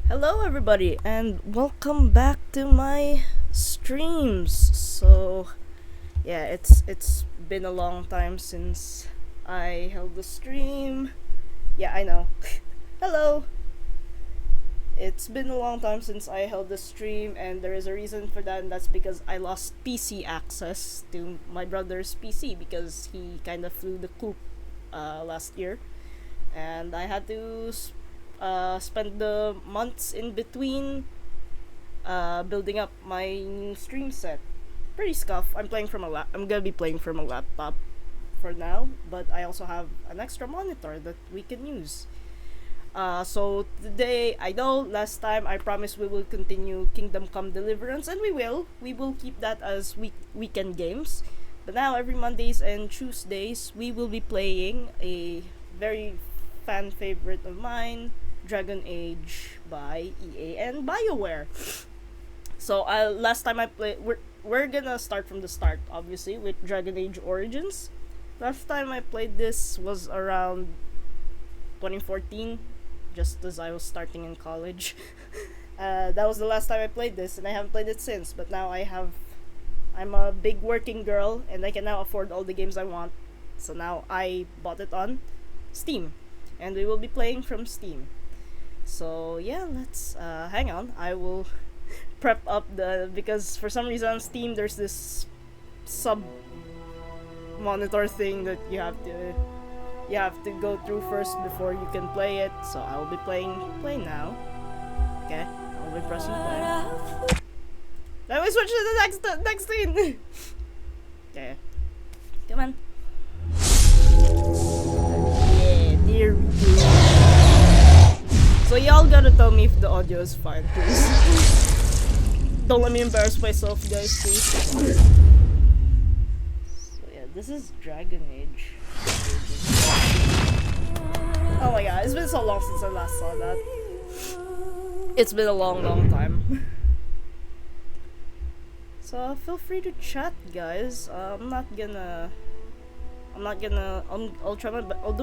Hello everybody and welcome back to my streams. So yeah, it's been a long time since I held the stream. Yeah, I know. Hello. It's been a long time since I held the stream, and there is a reason for that, and that's because I lost PC access to my brother's PC because he kind of flew the coop last year, and I had to spend the months in between building up my new stream set. Pretty scuff. I'm gonna be playing from a laptop for now, but I also have an extra monitor that we can use. So today, I know last time I promised we will continue Kingdom Come Deliverance, and we will. We will keep that as weekend games. But now every Mondays and Tuesdays, we will be playing a very fan favorite of mine, Dragonage by EA and BioWare. So last time I played, we're gonna start from the start, obviously, with Dragonage Origins. Last time I played this was around 2014, just as I was starting in college. That was the last time I played this, and I haven't played it since. But now I'm a big working girl, and I can now afford all the games I want. So now I bought it on Steam, and we will be playing from Steam. So yeah, let's hang on. I will prep up because for some reason on Steam there's this sub monitor thing that you have to go through first before you can play it. So I will be playing play now. Okay, I'll be pressing play. Then we switch to the next scene. Okay, come on. Yeah, there we go. So y'all gotta tell me if the audio is fine, please. Don't let me embarrass myself, guys, please. So yeah, this is Dragonage. Oh my god, it's been so long since I last saw that. It's been a long time. So feel free to chat, guys. I'll do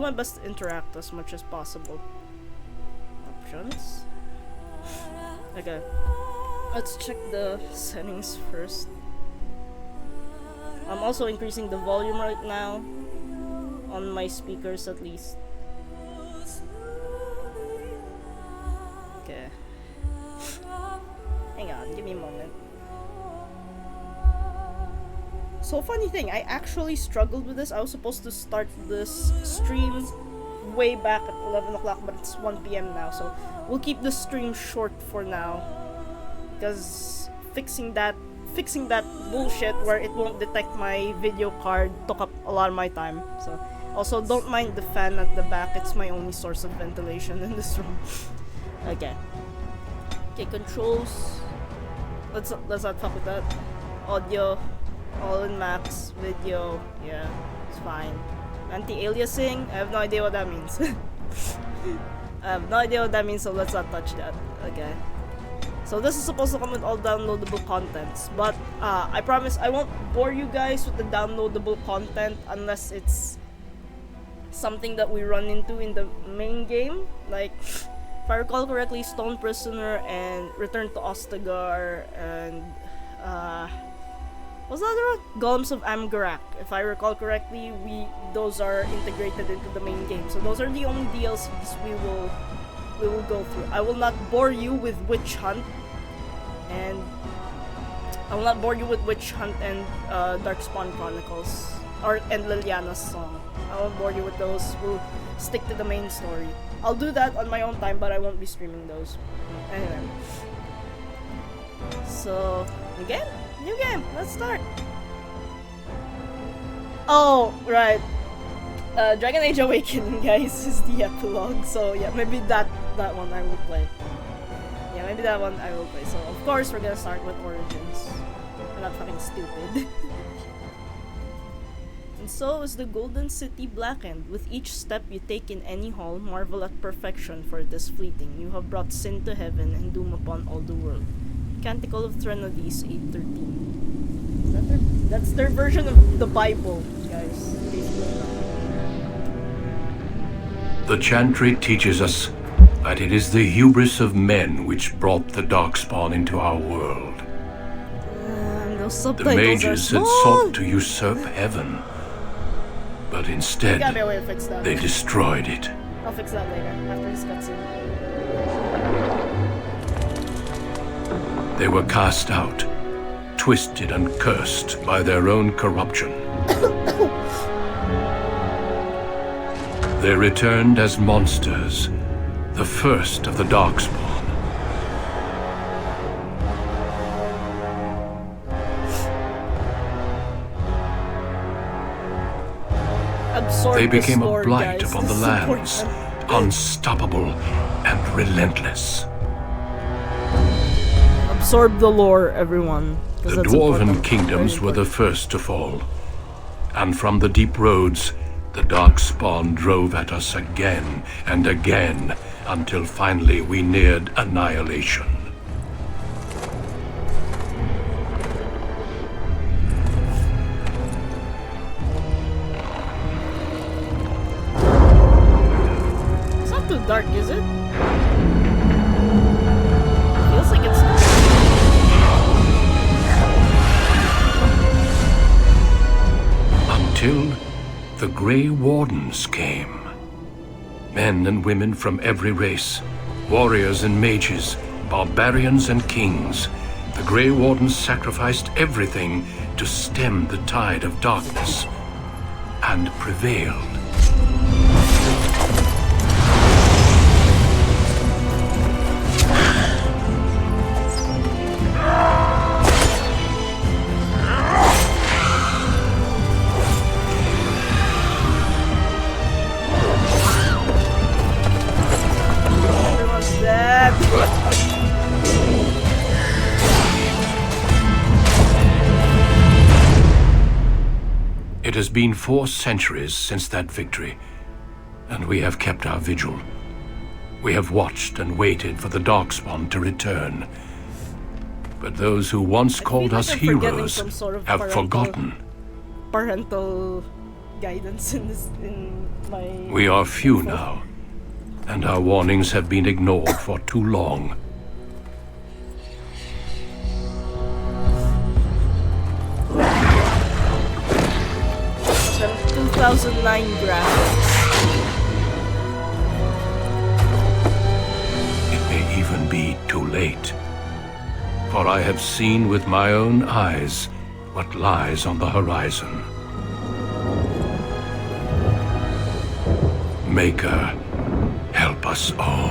my best to interact as much as possible. Options. Okay. Let's check the settings first. I'm also increasing the volume right now on my speakers at least. Okay. Hang on, give me a moment. So funny thing, I actually struggled with this. I was supposed to start this stream way back at 11 o'clock, but it's 1 p.m. now, so we'll keep the stream short for now. Because fixing that bullshit where it won't detect my video card took up a lot of my time. So also don't mind the fan at the back, it's my only source of ventilation in this room. Okay, controls. Let's not fuck with that. Audio, all in max. Video, yeah, it's fine. Anti-aliasing, I have no idea what that means. So let's not touch that. Okay. So this is supposed to come with all downloadable contents, but I promise I won't bore you guys with the downloadable content unless it's something that we run into in the main game. Like, if I recall correctly, Stone Prisoner and Return to Ostagar and what's the other one? Golems of Amgarak. If I recall correctly, those are integrated into the main game. So those are the only DLCs we will go through. I will not bore you with Witch Hunt and Darkspawn Chronicles and Liliana's song. I won't bore you with those. We'll stick to the main story. I'll do that on my own time, but I won't be streaming those. Anyway. So, new game? New game! Let's start! Oh, right. Dragonage Awakening, guys, is the epilogue. So, yeah, maybe that one I will play. Yeah, maybe that one I will play. So, of course, we're gonna start with Origins. I'm not fucking stupid. And so is the Golden City blackened. With each step you take in any hall, marvel at perfection, for it is fleeting. You have brought sin to heaven and doom upon all the world. Canticle of Threnodies 8:13. That's their version of the Bible, guys. The chantry teaches us that it is the hubris of men which brought the darkspawn into our world. The mages had sought to usurp heaven, but instead they destroyed it. I'll fix that later, after this cutscene. They were cast out, twisted and cursed by their own corruption. They returned as monsters, the first of the darkspawn. They became a blight upon the lands, unstoppable and relentless. Absorb the lore, everyone. The dwarven kingdoms were the first to fall, and from the deep roads, the darkspawn drove at us again and again, until finally we neared annihilation. It's not too dark, is it? Feels like it's... Until the Grey Wardens came. Men and women from every race, warriors and mages, barbarians and kings. The Grey Wardens sacrificed everything to stem the tide of darkness, and prevailed. It has been 4 centuries since that victory, and we have kept our vigil. We have watched and waited for the Darkspawn to return. But those who once called us heroes have forgotten. Parental guidance in my... We are few now, and our warnings have been ignored for too long. 2009 graphics. It may even be too late, for I have seen with my own eyes what lies on the horizon. Maker, help us all.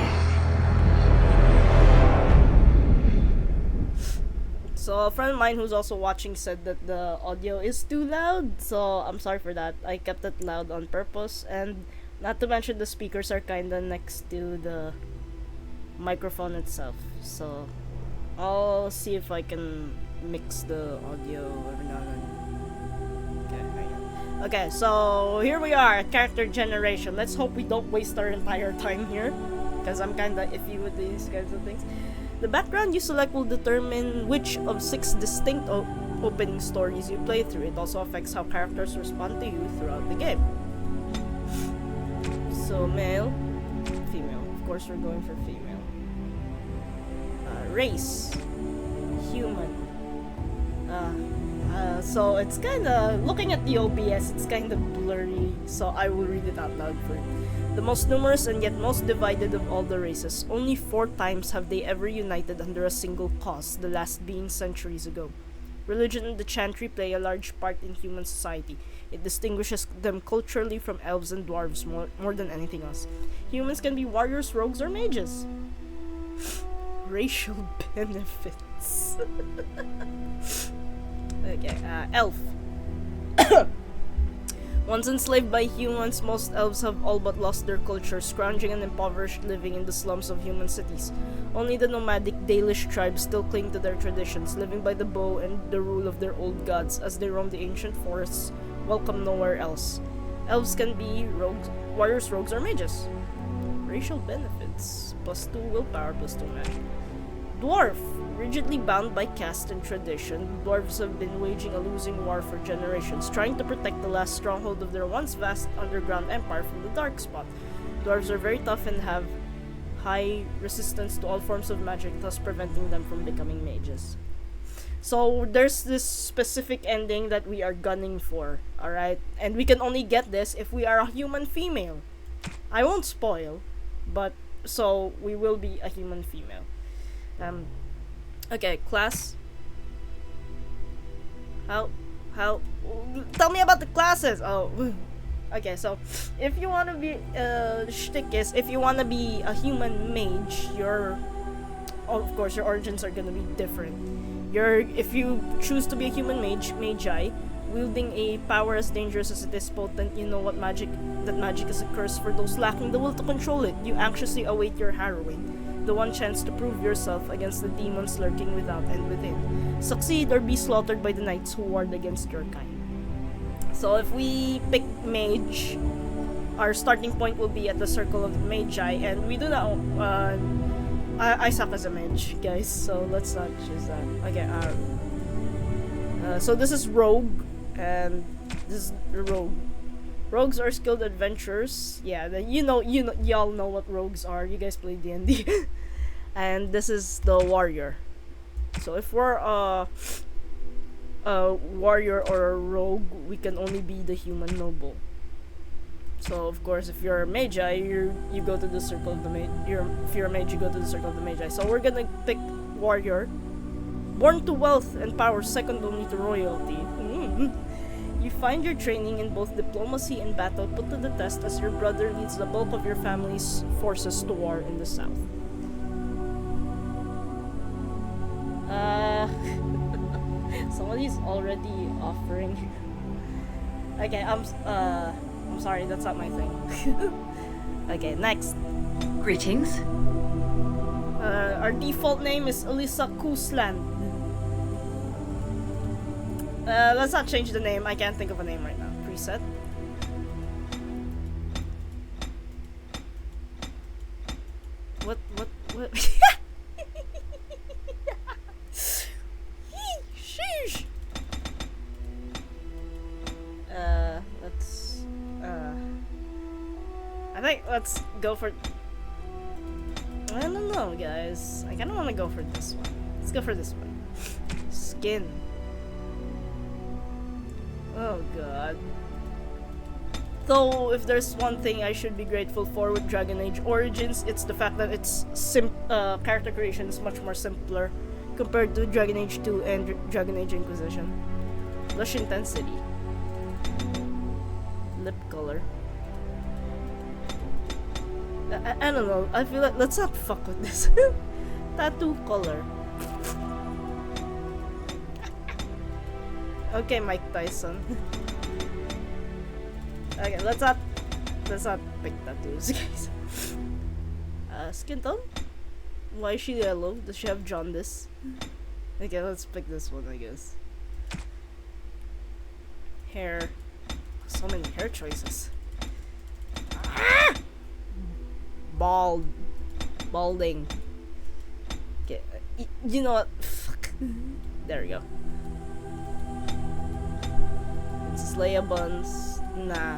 So a friend of mine who's also watching said that the audio is too loud, so I'm sorry for that. I kept it loud on purpose, and not to mention the speakers are kinda next to the microphone itself. So I'll see if I can mix the audio every now and then. Okay, so here we are at character generation. Let's hope we don't waste our entire time here, because I'm kinda iffy with these kinds of things. The background you select will determine which of 6 distinct opening stories you play through. It also affects how characters respond to you throughout the game. So, male, female. Of course, we're going for female. Race, human. So it's kinda, looking at the OBS, it's kinda blurry, so I will read it out loud for you. The most numerous and yet most divided of all the races, only 4 times have they ever united under a single cause, the last being centuries ago. Religion and the chantry play a large part in human society. It distinguishes them culturally from elves and dwarves more than anything else. Humans can be warriors, rogues, or mages. Racial benefits. Okay, elf. Once enslaved by humans, most elves have all but lost their culture, scrounging and impoverished, living in the slums of human cities. Only the nomadic Dalish tribes still cling to their traditions, living by the bow and the rule of their old gods as they roam the ancient forests, welcome nowhere else. Elves can be rogues, warriors, rogues, or mages. Racial benefits. +2 willpower, +2 magic. Dwarf. Rigidly bound by caste and tradition, dwarves have been waging a losing war for generations, trying to protect the last stronghold of their once vast underground empire from the dark spot. Dwarves are very tough and have high resistance to all forms of magic, thus preventing them from becoming mages. So there's this specific ending that we are gunning for, alright? And we can only get this if we are a human female. I won't spoil, but so we will be a human female. Okay, class. How? Tell me about the classes. Oh, okay. So, if you wanna be shtick is if you wanna be a human mage, of course your origins are gonna be different. If you choose to be a human magi, wielding a power as dangerous as it is potent, you know what magic is a curse for those lacking the will to control it. You anxiously await your harrowing. The one chance to prove yourself against the demons lurking without and within. Succeed or be slaughtered by the knights who ward against your kind. So if we pick mage, our starting point will be at the circle of the magi, and we do not. I suck as a mage, guys. So let's not choose that. Okay. So this is rogue, and this is rogue. Rogues are skilled adventurers. Yeah, y'all know what rogues are. You guys play D&D. And this is the warrior. So if we're a warrior or a rogue, we can only be the human noble. So of course, if you're a magi, you go to the circle of the if you're a mage, you go to the circle of the magi. So we're gonna pick warrior. Born to wealth and power, second only to royalty. You find your training in both diplomacy and battle put to the test as your brother leads the bulk of your family's forces to war in the south. Somebody's already offering. Okay, I'm sorry, that's not my thing. Okay, next. Greetings. Our default name is Elisa Kusland. Let's not change the name. I can't think of a name right now. Preset. What? Sheesh. Let's. I think let's go for. I don't know, guys. I kind of want to go for this one. Let's go for this one. Skin. Oh god. Though, if there's one thing I should be grateful for with Dragon Age Origins, it's the fact that its character creation is much more simpler compared to Dragon Age 2 and Dragon Age Inquisition. Blush intensity. Lip color. I don't know. I feel like let's not fuck with this. Tattoo color. Okay, Mike Tyson. Okay, let's not pick tattoos, guys. Skin tone? Why is she yellow? Does she have jaundice? Okay, let's pick this one, I guess. Hair. So many hair choices. Ah! Balding. Okay, you know what? Fuck. There we go. It's Leia buns. Nah.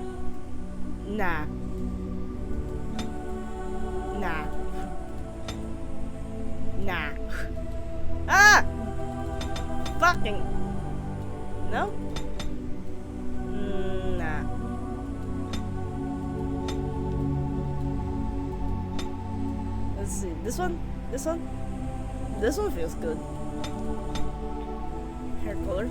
Ah! Fucking. No? Nah. Let's see. This one? This one feels good. Hair color.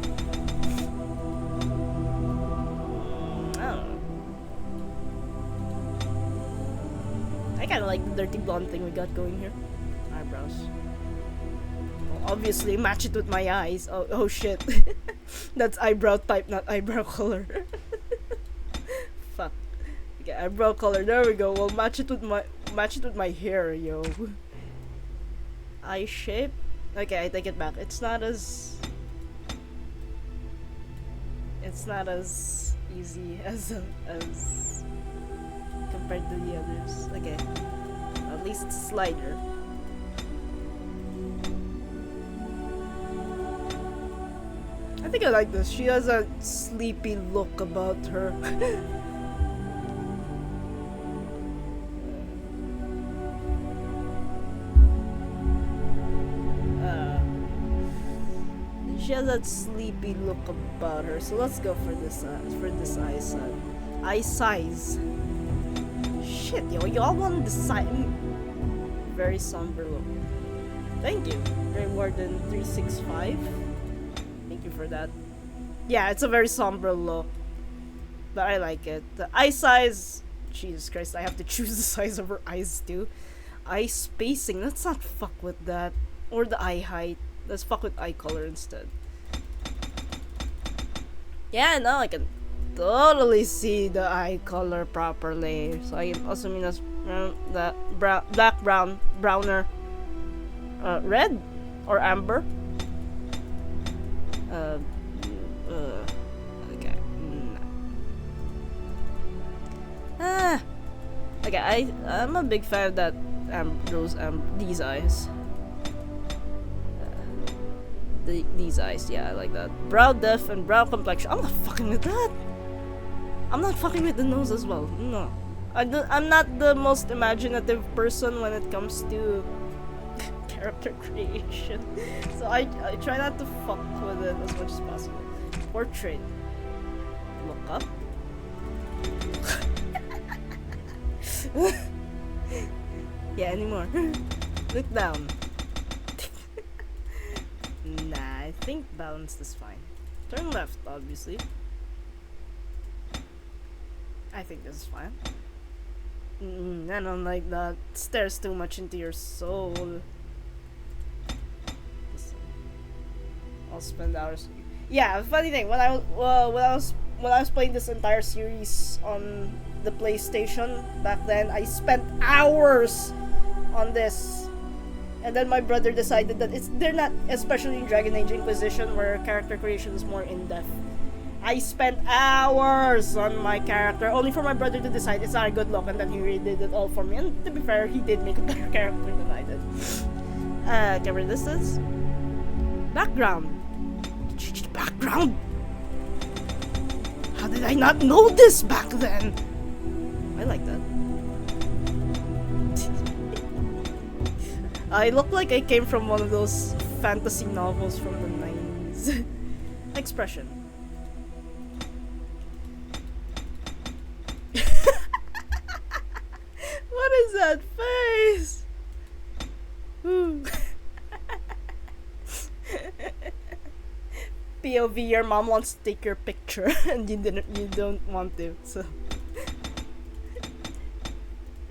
I kind of like the dirty blonde thing we got going here. Eyebrows. Well, obviously, match it with my eyes. Oh shit. That's eyebrow type, not eyebrow color. Fuck. Okay, eyebrow color. There we go. We'll match it with my hair, yo. Eye shape. Okay, I take it back. It's not as easy as compared to the others. Okay, at least it's slider. I think I like this. She has a sleepy look about her. She has that sleepy look about her, so let's go for this eye size. Eye size. Shit, yo, y'all want the size. Very somber look. Thank you, Grey Warden 365. Thank you for that. Yeah, it's a very somber look, but I like it. The eye size. Jesus Christ, I have to choose the size of her eyes too. Eye spacing. Let's not fuck with that. Or the eye height. Let's fuck with eye color instead. Yeah, now I can totally see the eye color properly. So I can also mean that's the black, browner, red or amber. Okay. Okay. I'm a big fan of that these eyes. These eyes, yeah, I like that. Brow depth and brow complexion. I'm not fucking with that. I'm not fucking with the nose as well. No, I'm not the most imaginative person when it comes to character creation. So I try not to fuck with it as much as possible. Portrait. Look up. Yeah, anymore. Look down. Nah, I think balanced is fine. Turn left, obviously. I think this is fine. I don't like that. Stares too much into your soul. I'll spend hours. Yeah, funny thing. When I was playing this entire series on the PlayStation back then, I spent hours on this. And then my brother decided that they're not, especially in Dragon Age Inquisition, where character creation is more in-depth. I spent hours on my character, only for my brother to decide it's not a good look, and then he redid it all for me. And to be fair, he did make a better character than I did. Camera distance. Background. Background? How did I not know this back then? I like that. I look like I came from one of those fantasy novels from the 90s. Expression. What is that face? POV, your mom wants to take your picture and you don't want to, so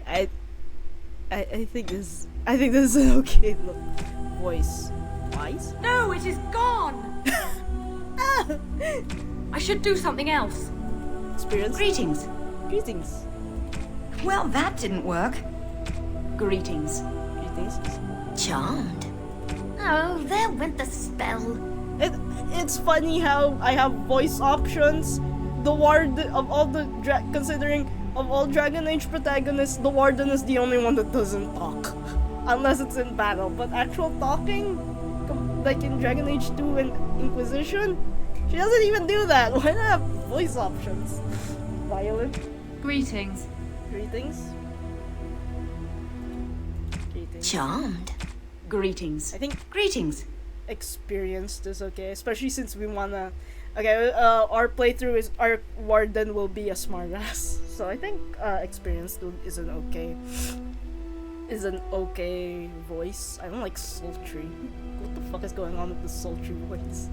I think this is an okay look. Voice. Wise? No, it is gone! I should do something else. Experience? Greetings. Greetings. Well, that didn't work. Greetings. Greetings. Charmed. Oh, there went the spell. It's funny how I have voice options. The Ward of all the considering of all Dragon Age protagonists, the Warden is the only one that doesn't talk. Unless it's in battle. But actual talking, like in Dragon Age 2 and Inquisition, she doesn't even do that. Why not have voice options? Violent. Greetings. Greetings. Greetings. Charmed. Greetings. I think Greetings. experienced is okay, especially since we wanna. Okay, our playthrough is our Warden will be a smartass, so I think experienced is an okay voice. I don't like sultry. What the fuck is going on with the sultry voice?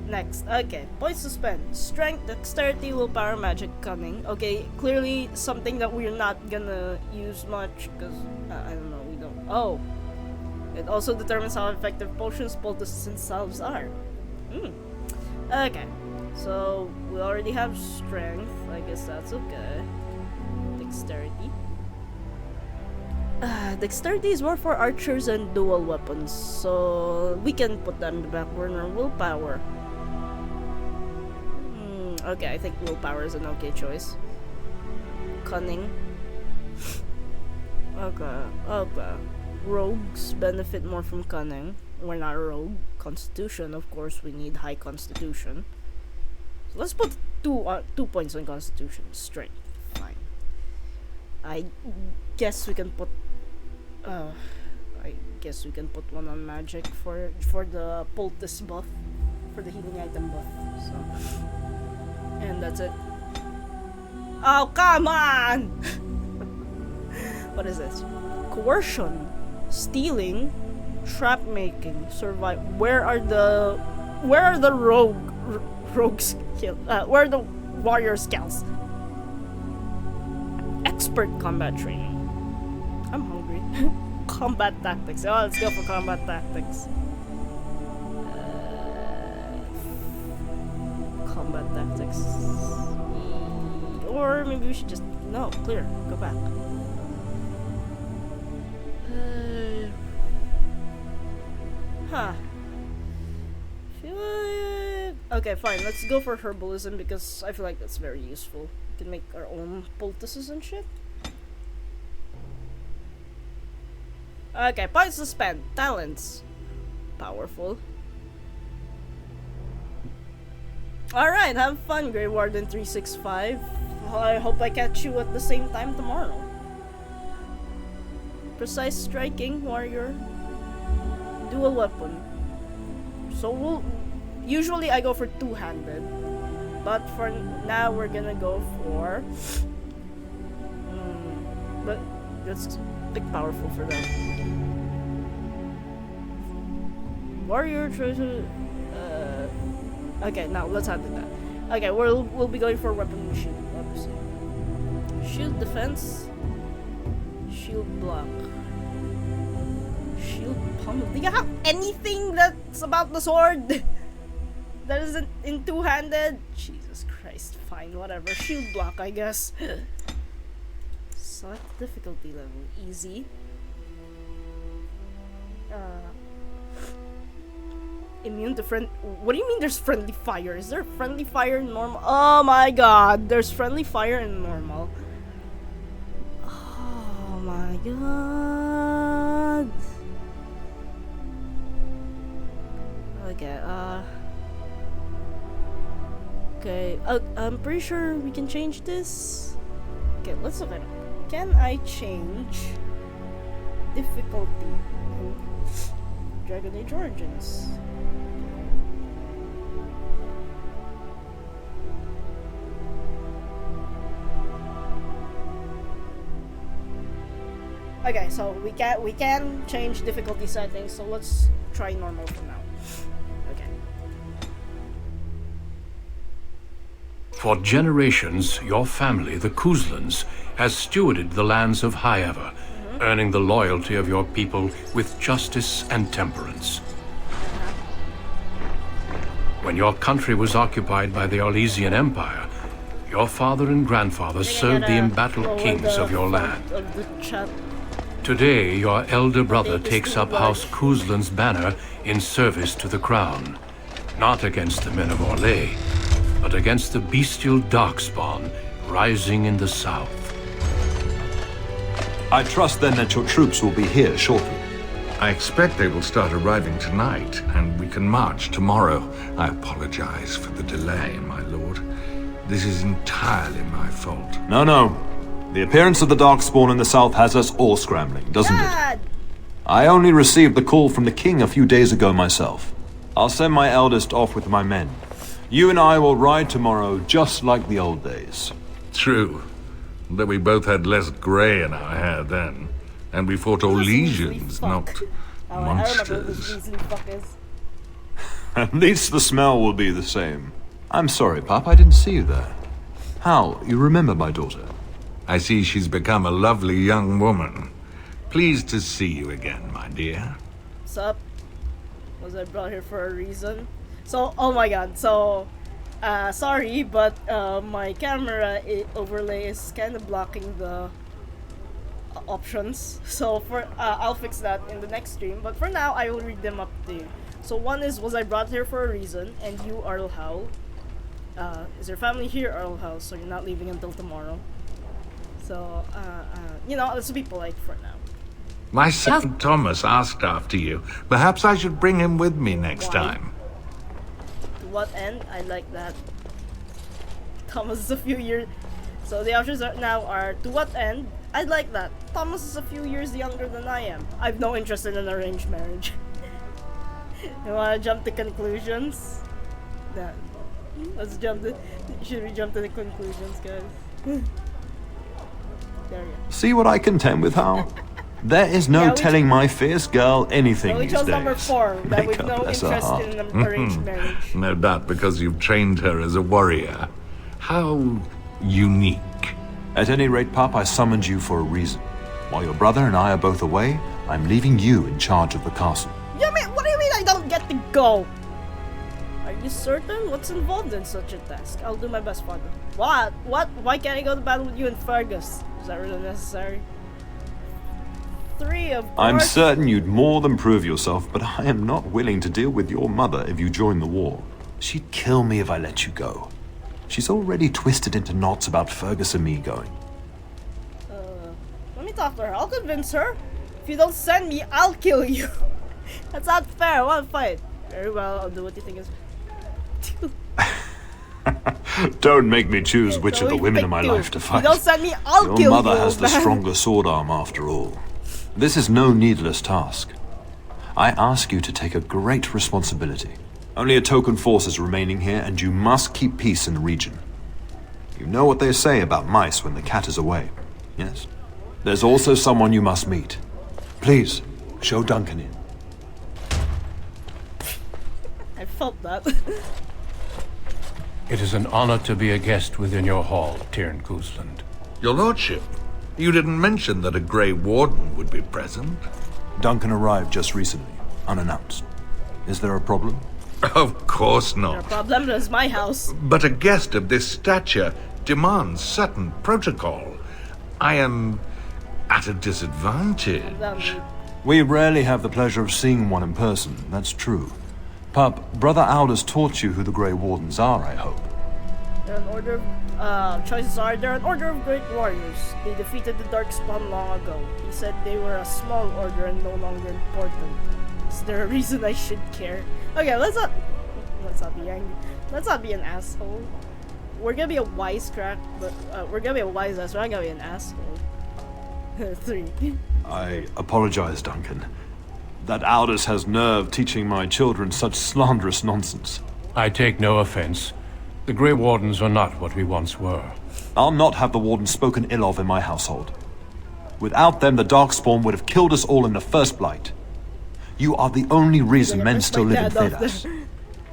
Next, okay. Points to spend. Strength, dexterity, willpower, magic, cunning. Okay, clearly something that we're not gonna use much because I don't know. We don't. Oh, it also determines how effective potions, poultices, and salves are. Okay, so we already have strength. I guess that's okay. Dexterity. Dexterity is more for archers and dual weapons, so we can put that in the back burner. Willpower. Okay, I think willpower is an okay choice. Cunning. Okay. Rogues benefit more from cunning. We're not a rogue. Constitution, of course, we need high constitution. So let's put 2 points on constitution. Strength. Fine. I guess we can put one on magic for the poultice buff, for the healing item buff. So, and that's it. Oh, come on! What is this? Coercion, stealing, trap making, survive. Where are the rogue skill? Where are the warrior skills? Expert combat training. I'm hungry. Combat tactics. Oh, let's go for combat tactics. Combat tactics. Or maybe we should just... No, clear. Go back. Okay, fine. Let's go for herbalism because I feel like that's very useful. We can make our own poultices and shit. Okay, points to spend. Talents. Powerful. Alright, have fun, Grey Warden 365. I hope I catch you at the same time tomorrow. Precise striking, warrior. Dual weapon. So usually I go for two-handed. But for now we're gonna go for... but let's pick powerful for that. Warrior treasure... okay, now let's handle that. Okay, we'll be going for weapon and shield, obviously. Shield defense. Shield block. Shield pummel. Do you have anything that's about the sword? That isn't in two-handed? Jesus Christ. Fine, whatever. Shield block, I guess. Select difficulty level. Easy. Immune to friend. What do you mean there's friendly fire? Is there friendly fire in normal? Oh my god, there's friendly fire in normal. Oh my god. Okay, okay, I'm pretty sure we can change this. Okay, let's look at it. Can I change difficulty in Dragonage Origins? Okay, so we can change difficulty settings, so let's try normal for now. Okay. For generations, your family, the Kuzlans, has stewarded the lands of Highever, earning the loyalty of your people with justice and temperance. When your country was occupied by the Orlesian Empire, your father and grandfather served the embattled kings of your land. Today, your elder brother takes up House Kuzlan's banner in service to the crown, not against the men of Orlais, but against the bestial darkspawn rising in the south. I trust then that your troops will be here shortly. I expect they will start arriving tonight, and we can march tomorrow. I apologize for the delay, my lord. This is entirely my fault. No. The appearance of the Darkspawn in the south has us all scrambling, doesn't it? I only received the call from the king a few days ago myself. I'll send my eldest off with my men. You and I will ride tomorrow just like the old days. True. Though we both had less grey in our hair then. And we fought Orlesians, not monsters. At least the smell will be the same. I'm sorry, Pup, I didn't see you there. Hal, you remember my daughter? I see she's become a lovely young woman. Pleased to see you again, my dear. What's up? Was I brought here for a reason? So, oh my god, so, sorry, but my camera overlay is kind of blocking the options. So, I'll fix that in the next stream, but for now, I will read them up to you. So, one is, was I brought here for a reason, and you, Arl Howe. Is your family here, Arl Howe, so you're not leaving until tomorrow? So, you know, let's be polite for now. My son Thomas asked after you. Perhaps I should bring him with me next Why? time. To what end? I like that. Thomas is a few years... So the options now are, to what end? I like that. Thomas is a few years younger than I am. I have no interest in an arranged marriage. You wanna jump to conclusions? Nah. Let's jump to... Should we jump to the conclusions, guys? There we go. See what I contend with, Hal? There is no Yeah, we telling my fierce girl anything So we these chose days. number 4, that Make with her no bless her interest heart. in an arranged marriage. No doubt because you've trained her as a warrior. How unique. At any rate, Pup, I summoned you for a reason. While your brother and I are both away, I'm leaving you in charge of the castle. Yeah, man, what do you mean I don't get to go? Are you certain? What's involved in such a task? I'll do my best, father. What? What? Why can't I go to battle with you and Fergus? Is that really necessary? 3 of course. I'm certain you'd more than prove yourself, but I am not willing to deal with your mother if you join the war. She'd kill me if I let you go. She's already twisted into knots about Fergus and me going. Let me talk to her. I'll convince her. If you don't send me, I'll kill you. That's not fair. I want to fight. Very well. I'll do what you think is. Don't make me choose which So of the we women pick in my 2. life to If you fight. don't send me, I'll Your kill mother you. has the man. stronger sword arm after all. This is no needless task. I ask you to take a great responsibility. Only a token force is remaining here, and you must keep peace in the region. You know what they say about mice when the cat is away, yes? There's also someone you must meet. Please, show Duncan in. I felt that. It is an honor to be a guest within your hall, Tyrn Cousland. Your lordship, you didn't mention that a Grey Warden would be present. Duncan arrived just recently, unannounced. Is there a problem? Of course No not. problem. That's my house. But a guest of this stature demands certain protocol. I am at a disadvantage. We rarely have the pleasure of seeing one in person, that's true. Pup, Brother Aldous taught you who the Grey Wardens are, I hope. They're an order of, choices are, they're an order of great warriors. They defeated the Darkspawn long ago. He said they were a small order and no longer important. Is there a reason I should care? Okay, let's not be angry. Let's not be an asshole. We're gonna be a wisecrack, but we're gonna be a wise ass. We're not gonna be an asshole. 3. I apologize, Duncan. That Aldous has nerve teaching my children such slanderous nonsense. I take no offense. The Grey Wardens are not what we once were. I'll not have the Warden spoken ill of in my household. Without them, the Darkspawn would have killed us all in the first blight. You are the only reason You're men gonna still piss my live in dad off Thedas.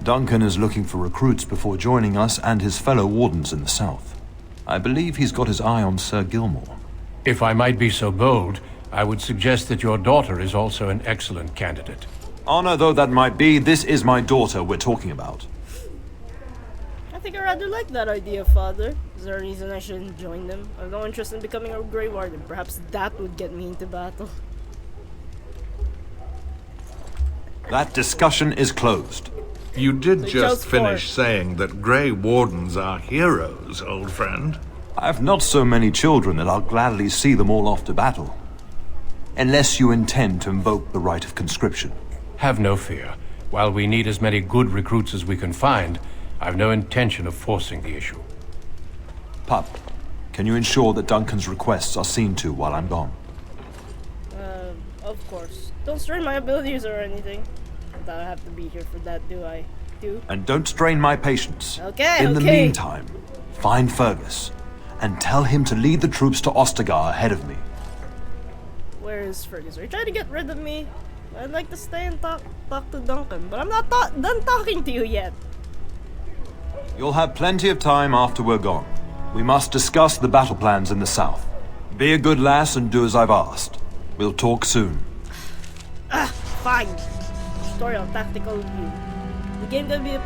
Duncan is looking for recruits before joining us and his fellow Wardens in the south. I believe he's got his eye on Sir Gilmore. If I might be so bold, I would suggest that your daughter is also an excellent candidate. Honor though that might be, this is my daughter we're talking about. I think I rather like that idea, Father. Is there a reason I shouldn't join them? I have no interest in becoming a Grey Warden. Perhaps that would get me into battle. That discussion is closed. You did So you just chose finish 4. saying that Grey Wardens are heroes, old friend. I have not so many children that I'll gladly see them all off to battle. Unless you intend to invoke the right of conscription. Have no fear. While we need as many good recruits as we can find, I've no intention of forcing the issue. Pup, can you ensure that Duncan's requests are seen to while I'm gone? Of course. Don't strain my abilities or anything. I don't have to be here for that, do I? And don't strain my patience. Okay, In the okay. meantime, find Fergus and tell him to lead the troops to Ostagar ahead of me. Where is Fergus? Are you trying to get rid of me? I'd like to stay and talk to Duncan, but I'm not done talking to you yet. You'll have plenty of time after we're gone. We must discuss the battle plans in the south. Be a good lass and do as I've asked. We'll talk soon. Fine. Tutorial tactical view. The game can be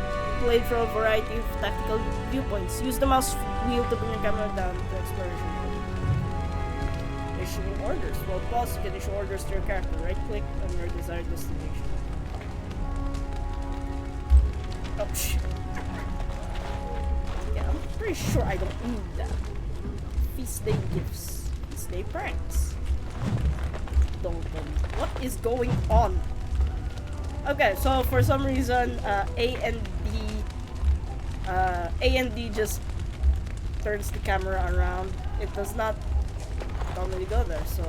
played from a variety of tactical viewpoints. Use the mouse wheel to bring your camera down to exploration mode. Issuing orders. While pause, you can issue orders to your character. Right click on your desired destination. Oh shit. Yeah, I'm pretty sure I don't need that. Feast day gifts. Feast day pranks. What is going on? Okay, so for some reason, A and D just turns the camera around. It does not normally go there, so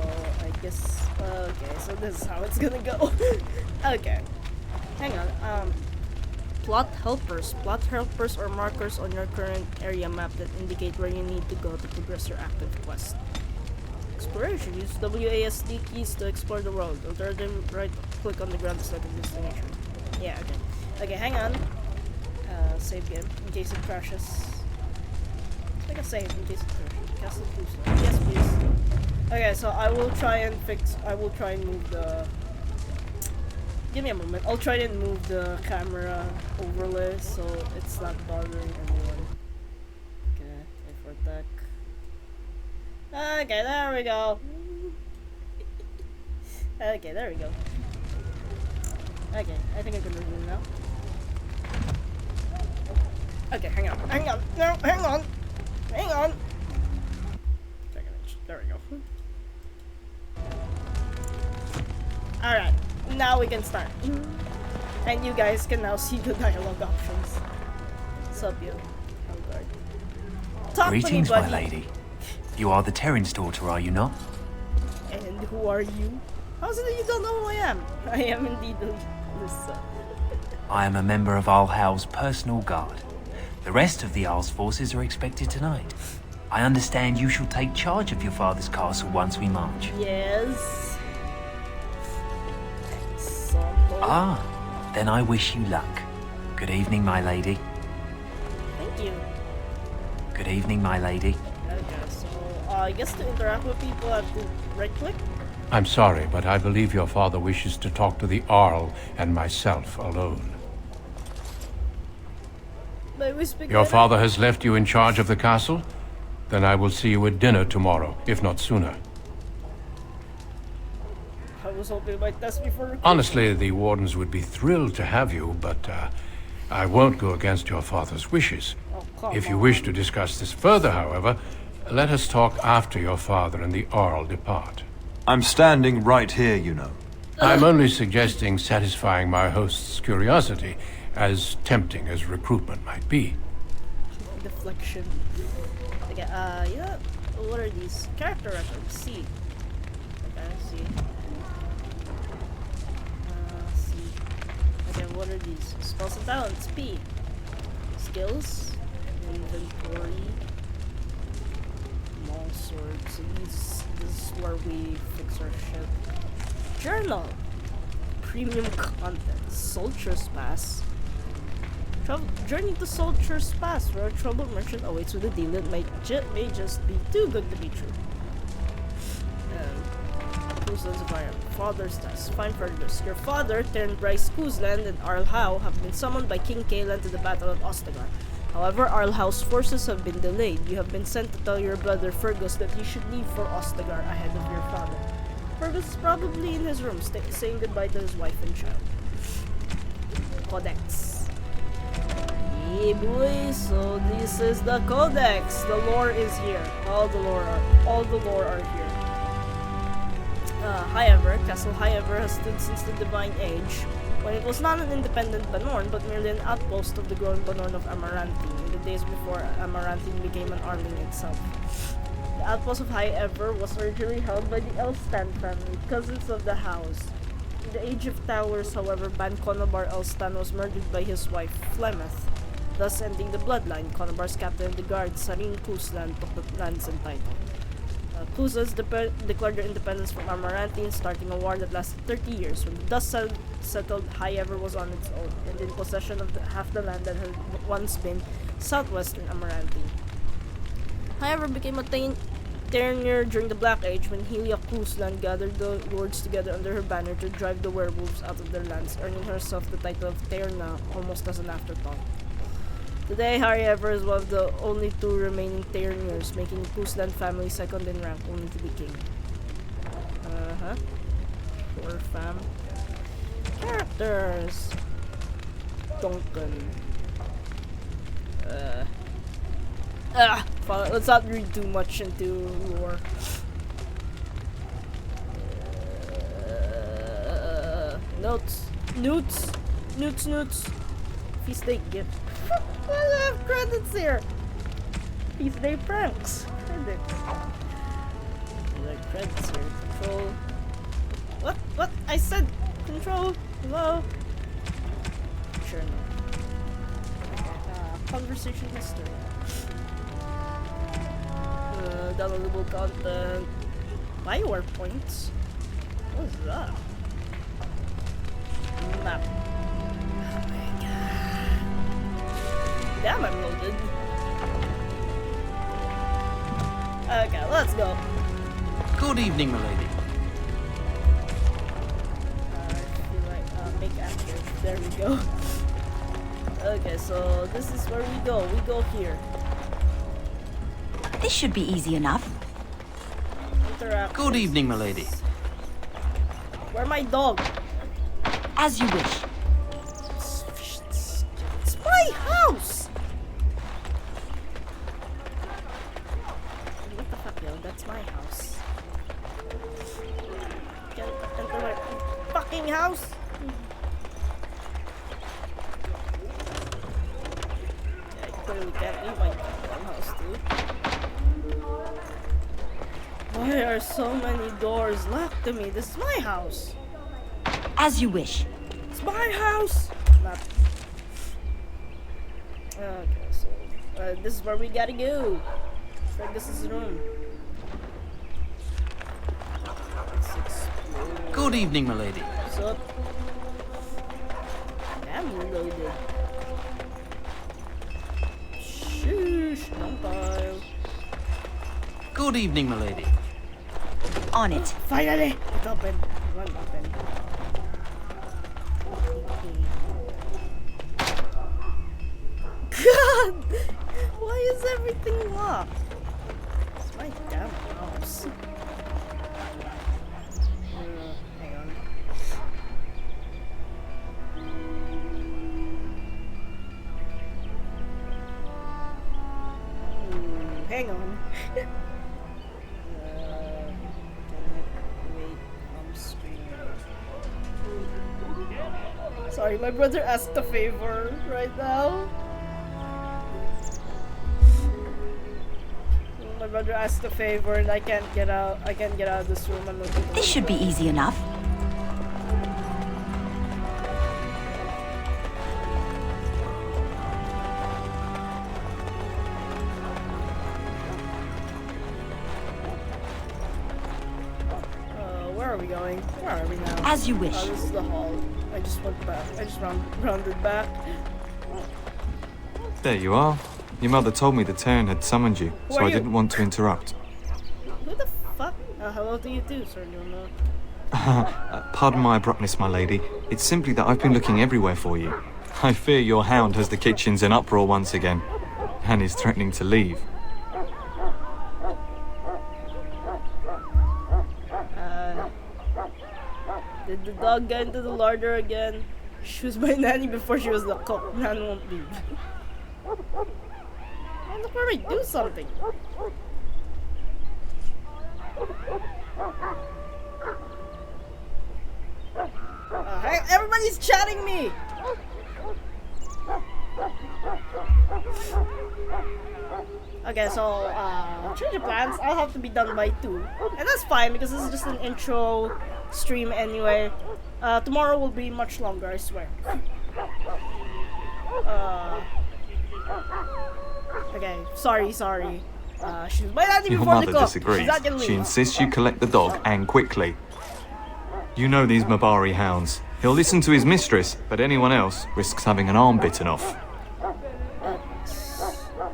I guess, okay, so this is how it's gonna go. Okay, hang on, plot helpers or markers on your current area map that indicate where you need to go to progress your active quest. Exploration. Use WASD keys to explore the world. Alternatively, right click on the ground to select a destination. Yeah, okay. Okay, hang on. Save game in case it crashes. Take a save in case it crashes. Cast it loose. Yes, please. Okay, so I will try and move the... Give me a moment. I'll try and move the camera overlay so it's not bothering anyone. Okay, wait for that. Okay, there we go. Okay, there we go. Okay, I think I can move it now. Okay, hang on. No, hang on. Dragonage. There we go. Alright, now we can start. And you guys can now see the dialogue options. Sup, you? Talk Greetings, to me, my buddy. lady. You are the Terran's daughter, are you not? And who are you? How's it that you don't know who I am? I am indeed Lisa. I am a member of Arl Howell's personal guard. The rest of the Arl's forces are expected tonight. I understand you shall take charge of your father's castle once we march. Yes. Ah, then I wish you luck. Good evening, my lady. Thank you. Good evening, my lady. Okay, so I guess to interact with people I have to right click. I'm sorry, but I believe your father wishes to talk to the Arl and myself alone. But we speak Your later. father has left you in charge of the castle? Then I will see you at dinner tomorrow, if not sooner. I was hoping you might test me for recruitment. Honestly, the wardens would be thrilled to have you, but I won't go against your father's wishes. Oh, come If you on. wish to discuss this further, however, let us talk after your father and the Arl depart. I'm standing right here, you know. I'm only suggesting satisfying my host's curiosity, as tempting as recruitment might be. Deflection. Okay, yeah. What are these? Character records. C. Okay, C. C. Okay, what are these? Spells and talents. P. Skills. Inventory. Long swords. So this is where we fix our shit. Journal. Premium content. Soldier's Pass. Journey to Soldier's Pass, where a troubled merchant awaits with a deal that may just be too good to be true. Kuzlan's environment. Father's Test. Find Fergus. Your father, turned Bryce Kuzlan, and Arl Howe have been summoned by King Kaelan to the battle at Ostagar. However, Arl Howe's forces have been delayed. You have been sent to tell your brother Fergus that you should leave for Ostagar ahead of your father. Fergus is probably in his room, saying goodbye to his wife and child. Codex. Hey boy, so this is the Codex. The lore is here. All the lore are here. However, Castle Highever has stood since the Divine Age, when it was not an independent Banorn, but merely an outpost of the growing Banorn of Amaranthine, in the days before Amaranthine became an army itself. The outpost of Highever was originally held by the Elstan family, cousins of the House. In the Age of Towers, however, Ban Conobar Elstan was murdered by his wife, Flemeth, thus ending the bloodline. Conobar's captain of the guard, Sarin Kuzlan, took the lands and title. Yakuza's declared their independence from Amarantine, starting a war that lasted 30 years. When the dust settled, High-Ever was on its own, and in possession of half the land that had once been southwestern Amarantine. High-Ever became a Ternier during the Black Age when Helia Kuzlan gathered the lords together under her banner to drive the werewolves out of their lands, earning herself the title of Terna almost as an afterthought. Today, High-Ever is one of the only two remaining Terniers, making the Kuzlan family second in rank, only to be king. Poor fam. Characters. Duncan. Let's not read too much into lore. Notes. Newts. Feast day gift. I have credits here. Feast day pranks. Credits. Like credits here. Control. What? I said control. Hello. Sure no. Conversation history. Downloadable content. Bioware points. What is that? Map. Oh my god. Damn, I'm loaded. Okay, let's go. Good evening, milady. I feel like make active. There we go. Okay, so this is where we go. We go here. This should be easy enough. Interact. Good evening, milady. Where my dog? As you wish. It's my house! What the fuck, yo? That's my house. Can't enter my fucking house! I clearly can't leave my goddamn house, too. Why are so many doors locked to me? This is my house! As you wish. It's my house! Not. Okay, so this is where we gotta go. Fergus's room. Let's explore. Good evening, milady. What's up? Damn, loaded. Sheesh, don't pile. Good evening, milady. On it. Finally! It's open. One open. God! Why is everything locked? It's my damn house. Hang on. Hang on. Sorry, my brother asked a favor right now. My brother asked a favor and I can't get out. I can't get out of this room. I'm not This should be easy enough. Where are we going? Where are we now? As you wish. Oh, this is the hall. I just went back. I just rounded back. There you are. Your mother told me the Terran had summoned you, Who so are I you? didn't want to interrupt. Who the fuck? Hello to you too, Sir Juno. Pardon my abruptness, my lady. It's simply that I've been looking everywhere for you. I fear your hound has the kitchens in uproar once again, and is threatening to leave. Did the dog get into the larder again? She was my nanny before she was the cook. Nan won't leave. Oh, look where I do something. Hey, everybody's chatting me! Okay, so, change of plans. I'll have to be done by 2. And that's fine because this is just an intro stream anyway. Tomorrow will be much longer, I swear. Okay, sorry. She's my daddy Your before the mother cook. disagrees. She's not gonna She leave. insists you collect the dog, and quickly. You know these Mabari hounds. He'll listen to his mistress, but anyone else risks having an arm bitten off.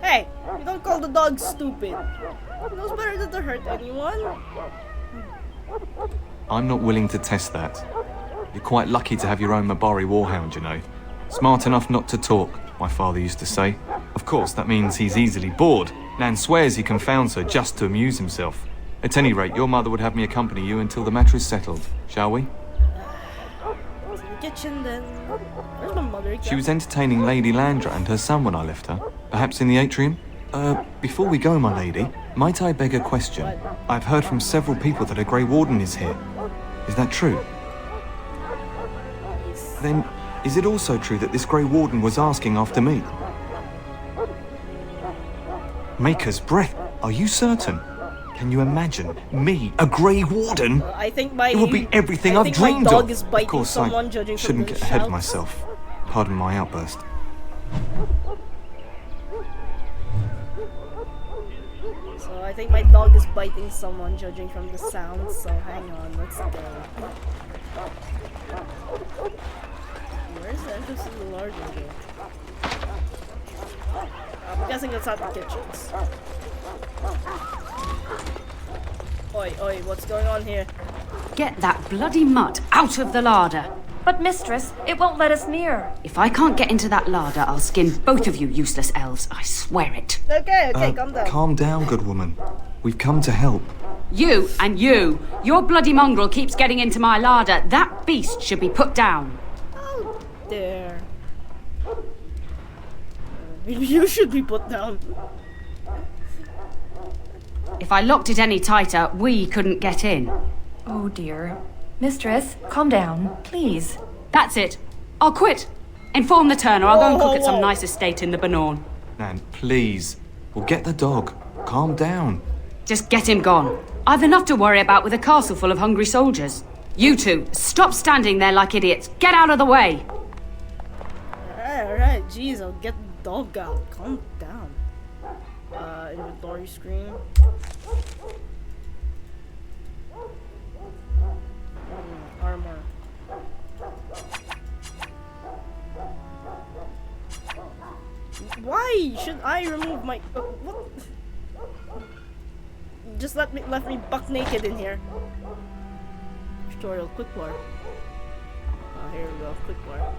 Hey, you don't call the dog stupid. He knows better than to hurt anyone. I'm not willing to test that. You're quite lucky to have your own Mabari warhound, you know. Smart enough not to talk, my father used to say. Of course, that means he's easily bored. Nan swears he confounds her just to amuse himself. At any rate, your mother would have me accompany you until the matter is settled, shall we? To the kitchen then. Where's my mother? She was entertaining Lady Landra and her son when I left her. Perhaps in the atrium? Before we go, my lady, might I beg a question? What? I've heard from several people that a Grey Warden is here. Is that true? Then, is it also true that this Grey Warden was asking after me? Maker's breath, are you certain? Can you imagine me, a Grey Warden? I think my It will be everything I I've think dreamed my dog of. is biting Of course, someone, I judging from shouldn't the get ahead of shouts. myself. Pardon my outburst. So I think my dog is biting someone, judging from the sounds. So hang on, let's go. Where's the entrance to the larger door? I'm guessing it's at the kitchens. Oi, oi, what's going on here? Get that bloody mutt out of the larder. But mistress, it won't let us near. If I can't get into that larder, I'll skin both of you useless elves. I swear it. Okay, calm down. Calm down, good woman. We've come to help. You and you. Your bloody mongrel keeps getting into my larder. That beast should be put down. Oh, there. Maybe you should be put down. If I locked it any tighter, we couldn't get in. Oh dear. Mistress, calm down, please. That's it. I'll quit. Inform the turner. I'll go and cook at some Whoa. nice estate in the Banorn. Nan, please. We'll get the dog. Calm down. Just get him gone. I've enough to worry about with a castle full of hungry soldiers. You two, stop standing there like idiots. Get out of the way. Alright, jeez, I'll get the dog out. Calm down. Inventory screen. Armor. Why should I remove my... what? Just left me buck naked in here. Tutorial, quick bar. Oh, here we go, quick bar.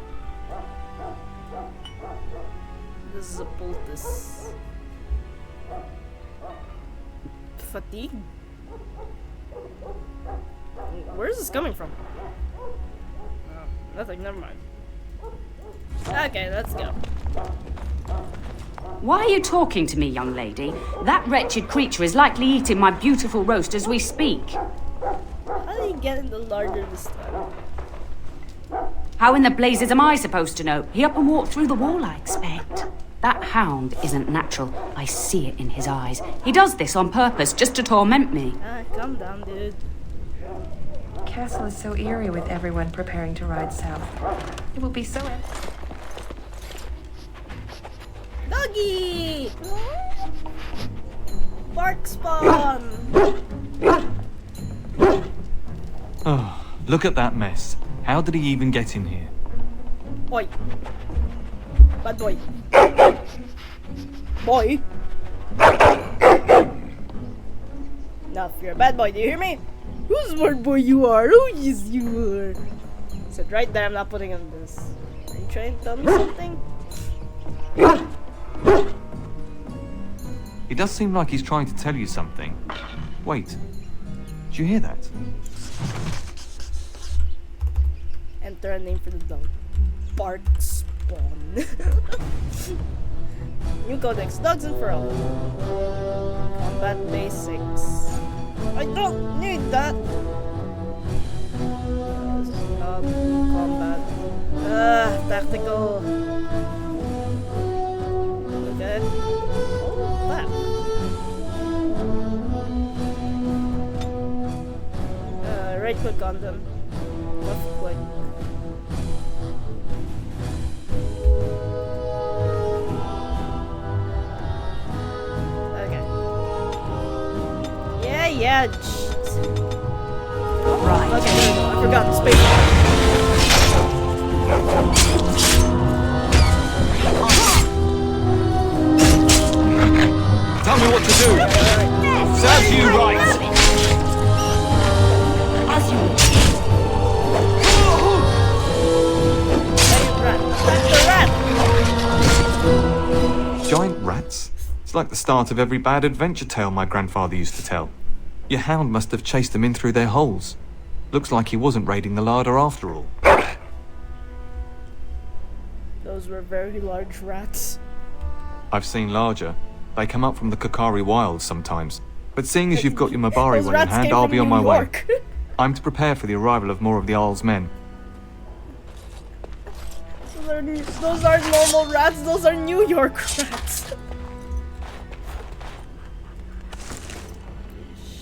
This is a poultice. Fatigue? Where is this coming from? Oh, nothing, never mind. Okay, let's go. Why are you talking to me, young lady? That wretched creature is likely eating my beautiful roast as we speak. How did he get in the larder this time? How in the blazes am I supposed to know? He up and walked through the wall, I expect. That hound isn't natural. I see it in his eyes. He does this on purpose, just to torment me. Calm down, dude. Castle is so eerie with everyone preparing to ride south. It will be so empty. Doggy! Bark spawn! Oh, look at that mess. How did he even get in here? Boy. Bad boy. Boy. Now, if you're a bad boy, do you hear me? Whose word boy you are? Who is you are? Sit right there, I'm not putting on this. Are you trying to tell me something? It does seem like he's trying to tell you something. Wait, did you hear that? Enter a name for the dog. Bark spawn. New codex, dogs and feral. Combat basics. I don't need that. Combat. Tactical. Okay. Oh, that. Right click on them. Left click. Okay. yeah. Right. Okay, there we go. I forgot the space. Tell me what to do! Serves you right! As you wish. Giant rats? It's like the start of every bad adventure tale my grandfather used to tell. Your hound must have chased them in through their holes. Looks like he wasn't raiding the larder after all. Those were very large rats. I've seen larger. They come up from the Kokari wilds sometimes. But seeing as you've got your Mabari Those one in rats hand, came I'll from be on New my way. York. I'm to prepare for the arrival of more of the Isle's men. Those aren't normal rats, those are New York rats.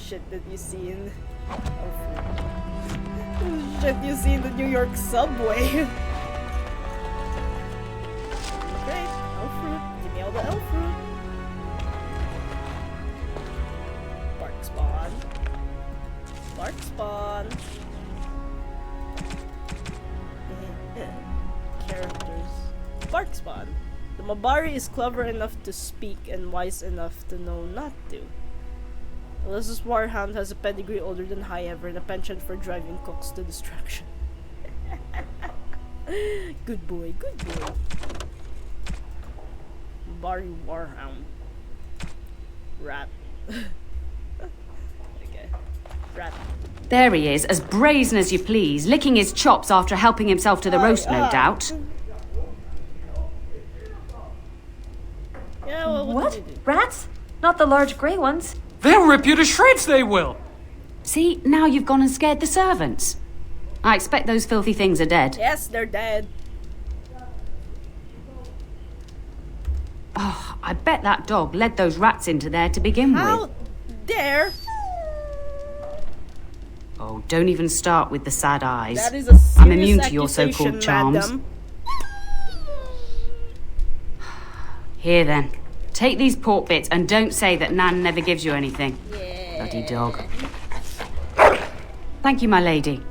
Shit that you see in... Shit you see in the New York subway. Great, elf fruit. Give me all the elf fruit. Bark spawn. Bark spawn. Characters. Bark spawn. The Mabari is clever enough to speak and wise enough to know not to. Alyssa's warhound has a pedigree older than Highever and a penchant for driving cooks to distraction. Good boy, good boy. Mabari warhound. Rat. Okay. Rat. There he is, as brazen as you please, licking his chops after helping himself to the roast, no doubt. Yeah, well, what? Did you do? Rats? Not the large grey ones. They'll rip you to shreds, they will! See, now you've gone and scared the servants. I expect those filthy things are dead. Yes, they're dead. Oh, I bet that dog led those rats into there to begin How with. dare? Oh, don't even start with the sad eyes. That is a serious I'm immune to your so-called charms. Madam. Here then, take these pork bits and don't say that Nan never gives you anything. Yeah. Bloody dog. Thank you, my lady.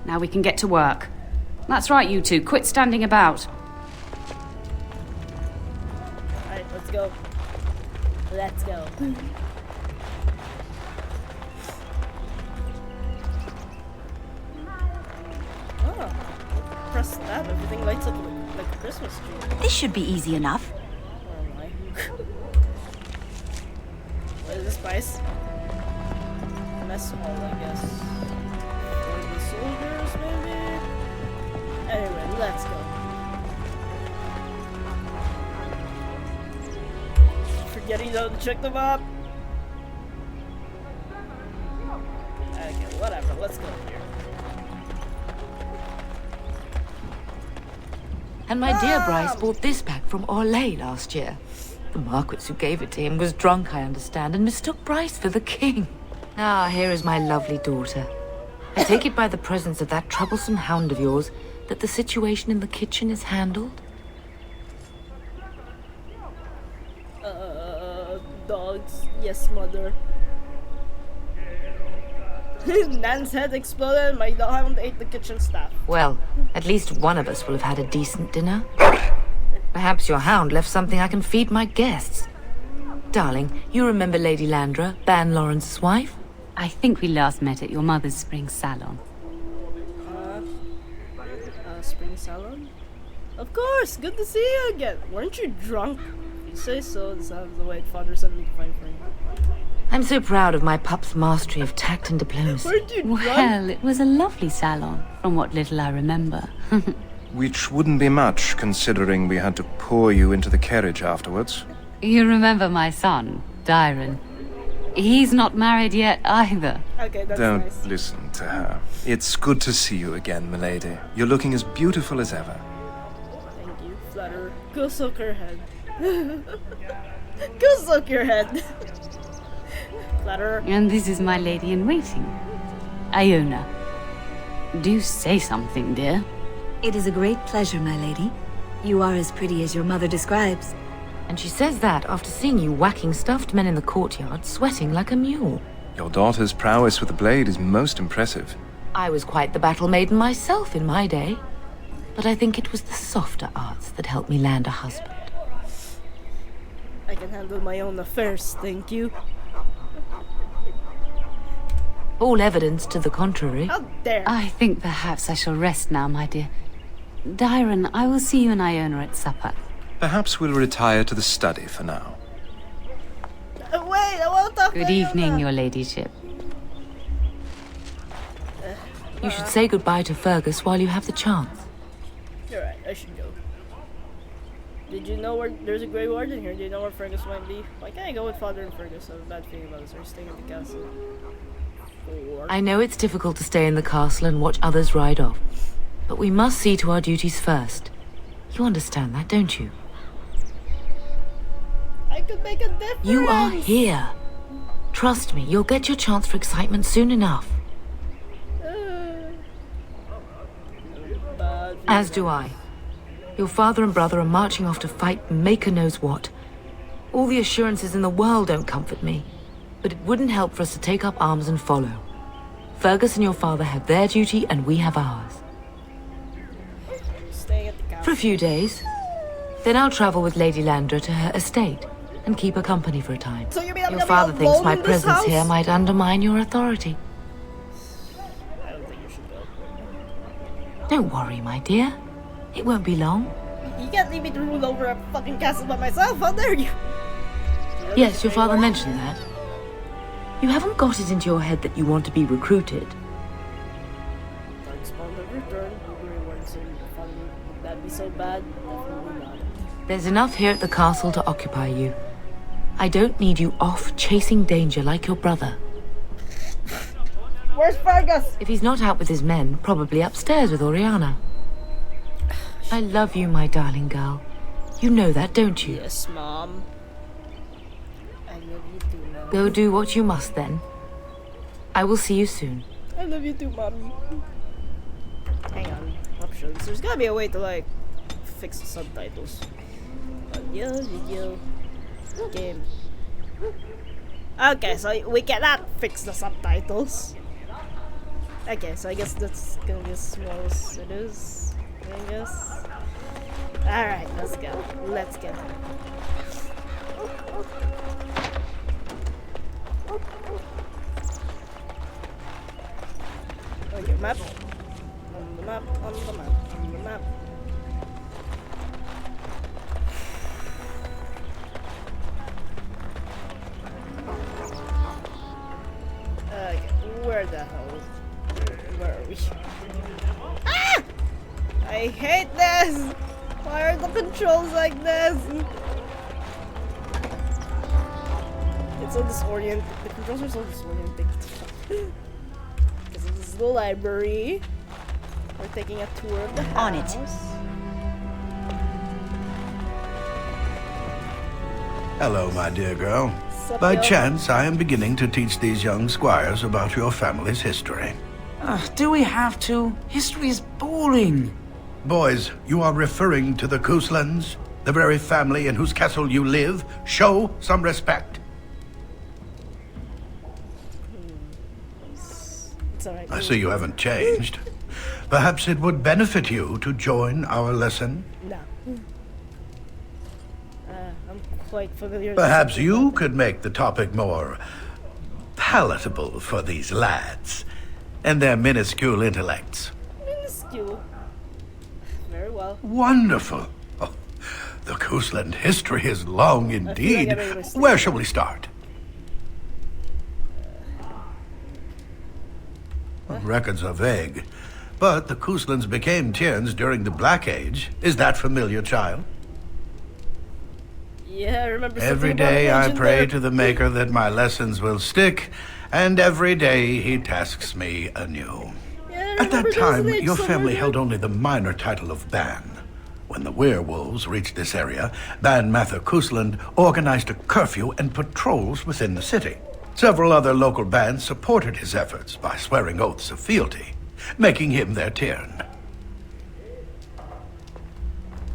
Now we can get to work. That's right, you two. Quit standing about. Alright, let's go. Let's go. Oh, press that. Everything lights up like a Christmas tree. This should be easy enough. Oh my. What is this price? Mess hall, I guess. For the soldiers, maybe? Anyway, let's go. Forgetting to check them up. Okay, whatever. Let's go here. And my dear Bryce bought this back from Orlais last year. The Marquis who gave it to him was drunk, I understand, and mistook Bryce for the king. Ah, here is my lovely daughter. I take it by the presence of that troublesome hound of yours that the situation in the kitchen is handled? Dogs. Yes, mother. Nan's head exploded and my hound ate the kitchen staff. Well, at least one of us will have had a decent dinner. Perhaps your hound left something I can feed my guests. Darling, you remember Lady Landra, Ban Lawrence's wife? I think we last met at your mother's spring salon. Spring salon? Of course! Good to see you again! Weren't you drunk? You say so, this sounds the way father sent me to find for you. I'm so proud of my pup's mastery of tact and diplomacy. Weren't you drunk? Well, it was a lovely salon, from what little I remember. Which wouldn't be much, considering we had to pour you into the carriage afterwards. You remember my son, Dyron. He's not married yet either. Okay, that's Don't nice. listen to her. It's good to see you again, milady. You're looking as beautiful as ever. Thank you, flutter. Go soak her head. Go soak your head. Flutter. And this is my lady in waiting, Iona. Do say something, dear. It is a great pleasure, my lady. You are as pretty as your mother describes. And she says that after seeing you whacking stuffed men in the courtyard, sweating like a mule. Your daughter's prowess with the blade is most impressive. I was quite the battle maiden myself in my day. But I think it was the softer arts that helped me land a husband. I can handle my own affairs, thank you. All evidence to the contrary. How dare! I think perhaps I shall rest now, my dear. Dyron, I will see you and Iona at supper. Perhaps we'll retire to the study for now. Wait, I want to talk Good to evening, Iona. your ladyship. You should say goodbye to Fergus while you have the chance. You're right, I should go. Did you know where there's a Grey Warden here? Do you know where Fergus might be? Why can't I go with Father and Fergus? I have a bad feeling about this. Are you staying at the castle? Or... I know it's difficult to stay in the castle and watch others ride off, but we must see to our duties first. You understand that, don't you? I could make a difference! You are here. Trust me, you'll get your chance for excitement soon enough. As do I. Your father and brother are marching off to fight Maker knows what. All the assurances in the world don't comfort me, but it wouldn't help for us to take up arms and follow. Fergus and your father have their duty and we have ours. Staying at the castle. For a few days. Then I'll travel with Lady Landra to her estate and keep her company for a time. So you mean I'm Your gonna father be thinks alone my in this presence house? here might undermine your authority. I don't think you should go. Don't worry, my dear. It won't be long. You can't leave me to rule over a fucking castle by myself, how dare you? Yes, your father mentioned that. You haven't got it into your head that you want to be recruited. Darkspawn the return. Would that be so bad? Definitely not. There's enough here at the castle to occupy you. I don't need you off chasing danger like your brother. Where's Fergus? If he's not out with his men, probably upstairs with Oriana. I love you, my darling girl. You know that, don't you? Yes, Mom. I love you too, Mom. Go do what you must, then. I will see you soon. I love you too, Mommy. Hang on. Options. There's gotta be a way to, like, fix the subtitles. Audio, video, game. Okay, so we cannot fix the subtitles. Okay, so I guess that's gonna be as small as it is. I guess. Alright, let's go. Let's go. Okay, map. On the map, on the map, on the map. Okay, where the hell? Where are we? Ah! I hate this! Why are the controls like this? It's so disorienting. The controls are so disorienting. Because this is the library. We're taking a tour of the house. On it. Hello, my dear girl. Sup, By yo? chance, I am beginning to teach these young squires about your family's history. Do we have to? History is boring. Boys, you are referring to the Couslands, the very family in whose castle you live. Show some respect. It's alright. I see you haven't changed. Perhaps it would benefit you to join our lesson. No. I'm quite familiar with Perhaps this. you could make the topic more palatable for these lads and their minuscule intellects. Minuscule. Very well. Wonderful. Oh, the Cousland history is long indeed. I made a mistake. Where shall we start? Records are vague, but the Couslands became Tierns during the Black Age. Is that familiar, child? Yeah, I remember Every something about day a I legend pray there. to the Maker that my lessons will stick, and every day he tasks me anew. Yeah, I At that remember there was time, an age your somewhere family there. held only the minor title of Ban. When the werewolves reached this area, Ban Mather Cousland organized a curfew and patrols within the city. Several other local bands supported his efforts by swearing oaths of fealty, making him their Tiern.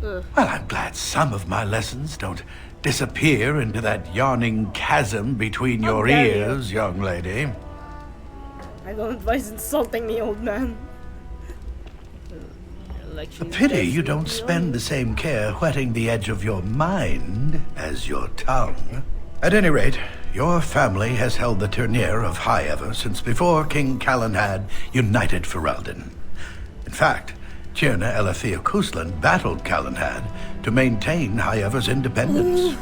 Well, I'm glad some of my lessons don't disappear into that yawning chasm between your dare you. ears, young lady. I don't advise insulting me, old man. Like A pity you don't spend the same care whetting the edge of your mind as your tongue. At any rate, your family has held the tournure of High Ever since before King Calenhad united Ferelden. In fact, Tierna Elethea Cousland battled Calenhad to maintain High Ever's independence.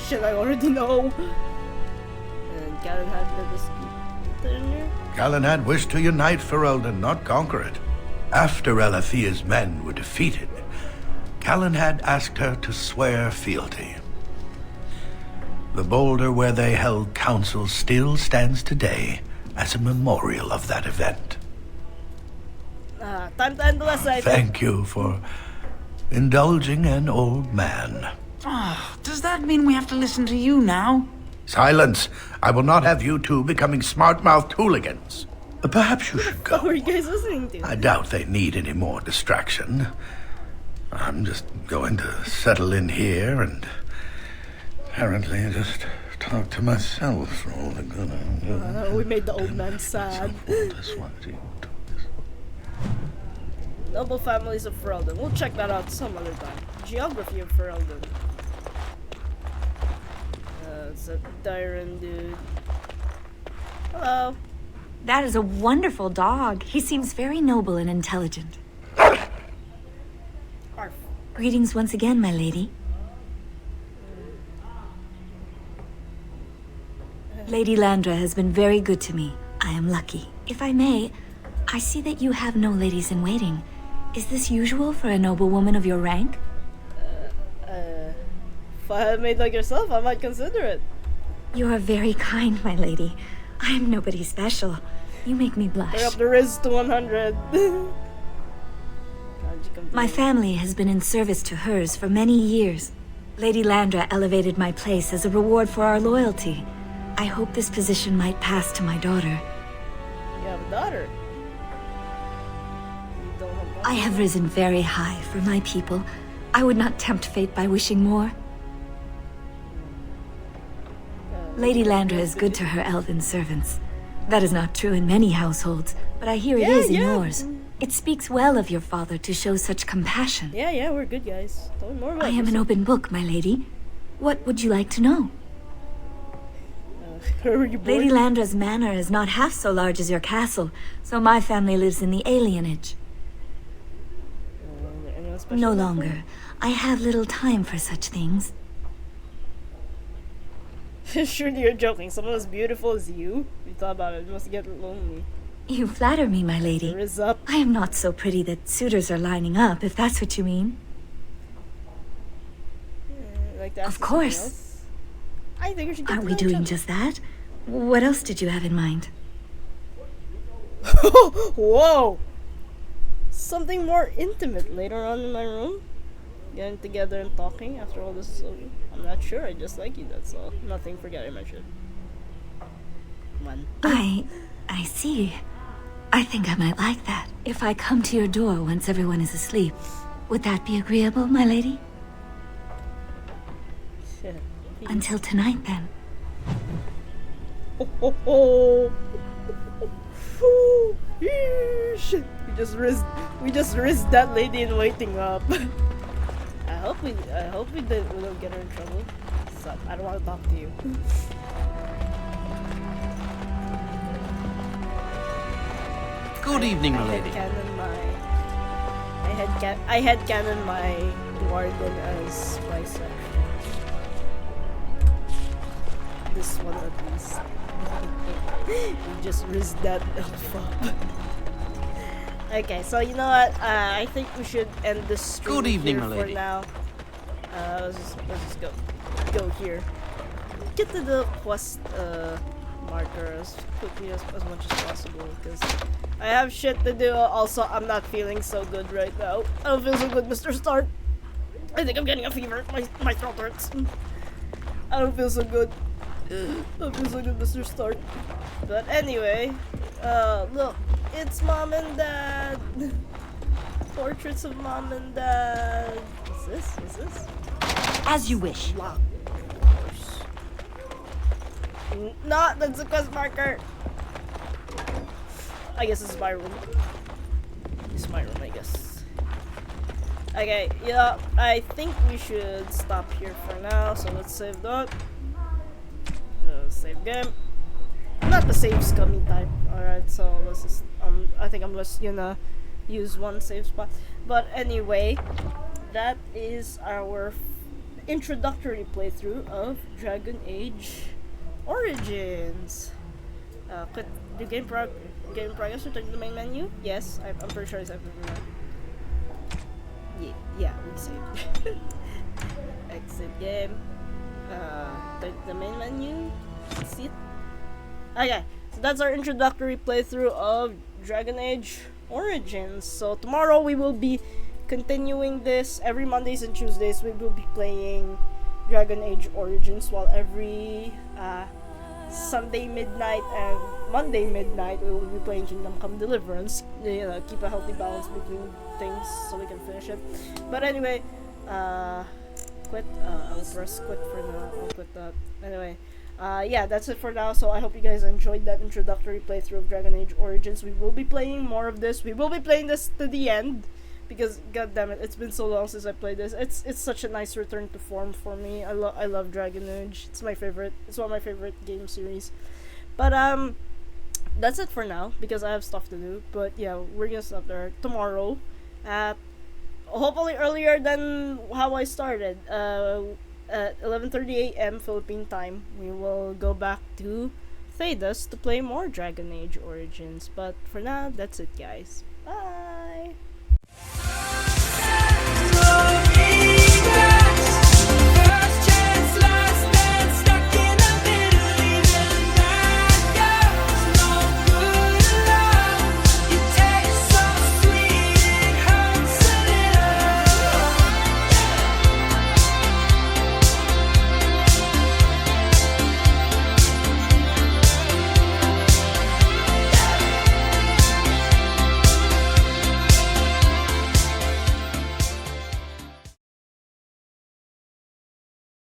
Shit, I already know. And Calenhad led us to Calenhad wished to unite Ferelden, not conquer it. After Elethea's men were defeated, Calenhad asked her to swear fealty. The boulder where they held council still stands today as a memorial of that event. Time to end the lesson. Thank you for indulging an old man. Does that mean we have to listen to you now? Silence! I will not have you two becoming smart-mouthed hooligans. Perhaps you should go. What are you guys listening to? I doubt they need any more distraction. I'm just going to settle in here and apparently just talk to myself for all the good. We made the old man sad. Noble families of Ferelden. We'll check that out some other time. Geography of Ferelden. It's a Dyran dude. Hello. That is a wonderful dog. He seems very noble and intelligent. Arf. Greetings once again, my lady. Lady Landra has been very good to me. I am lucky. If I may, I see that you have no ladies in waiting. Is this usual for a noblewoman of your rank? If I had made like yourself, I might consider it. You are very kind, my lady. I am nobody special. You make me blush. Bring up the riz to 100. My family has been in service to hers for many years. Lady Landra elevated my place as a reward for our loyalty. I hope this position might pass to my daughter. You have a daughter. I have risen very high for my people. I would not tempt fate by wishing more. Lady Landra is good to her elven servants. That is not true in many households, but I hear it is in yours. It speaks well of your father to show such compassion. Yeah, we're good guys. Tell me more about I am an open book, my lady. What would you like to know? Lady Landra's manor is not half so large as your castle, so my family lives in the alienage. No longer. I have little time for such things. Surely you're joking. Someone as beautiful as you? You thought about it, you must get lonely. You flatter me, my lady. I am not so pretty that suitors are lining up, if that's what you mean. Of course. I think we should get Aren't to we know each doing other. just that? What else did you have in mind? Whoa! Something more intimate later on in my room? Getting together and talking after all this is over. I'm not sure, I just like you, that's all. Nothing, forget I mentioned. Come on. I see. I think I might like that. If I come to your door once everyone is asleep, would that be agreeable, my lady? Until tonight, then. Shit. We just risked that lady in waiting up. I hope we don't get her in trouble. So, I don't want to talk to you. Good evening, my lady. I had canon my warden as my section. This one at least. We just risked that elf up. Okay, so you know what? I think we should end this stream. Good evening, here my for lady. now. Let's just go here. Get to the quest marker as quickly as much as possible because I have shit to do. Also, I'm not feeling so good right now. I don't feel so good, Mr. Stark. I think I'm getting a fever. My throat hurts. I don't feel so good. I don't feel so good, Mr. Stark. But anyway, look, it's Mom and Dad. Portraits of Mom and Dad. Is this? As you wish. No, that's a quest marker. I guess it's my room. It's my room, I guess. Okay, yeah, I think we should stop here for now. So let's save that. Save game. Not the save scummy type. Alright, so let's just I think I'm just gonna use one save spot. But anyway, that is our introductory playthrough of Dragon Age Origins. Quit the game progress, return to the main menu? Yes, I'm pretty sure it's everywhere. Yeah, we saved. Exit game. Turn to the main menu. See it? Okay, so that's our introductory playthrough of Dragon Age Origins. So tomorrow we will be continuing this. Every Mondays and Tuesdays we will be playing Dragon Age Origins, while every Sunday midnight and Monday midnight we will be playing Kingdom Come Deliverance. You know, keep a healthy balance between things so we can finish it. But anyway, quit. I'll press quit for now. I'll quit that. Anyway, yeah, that's it for now. So I hope you guys enjoyed that introductory playthrough of Dragon Age Origins. We will be playing more of this. We will be playing this to the end, because god damn it, it's been so long since I played this. It's such a nice return to form for me. I love Dragon Age. It's my favorite. It's one of my favorite game series. But that's it for now because I have stuff to do. But yeah, we're gonna stop there tomorrow at hopefully earlier than how I started. At 11:30 a.m. Philippine time, we will go back to Thedas to play more Dragon Age Origins. But for now, that's it, guys. Bye.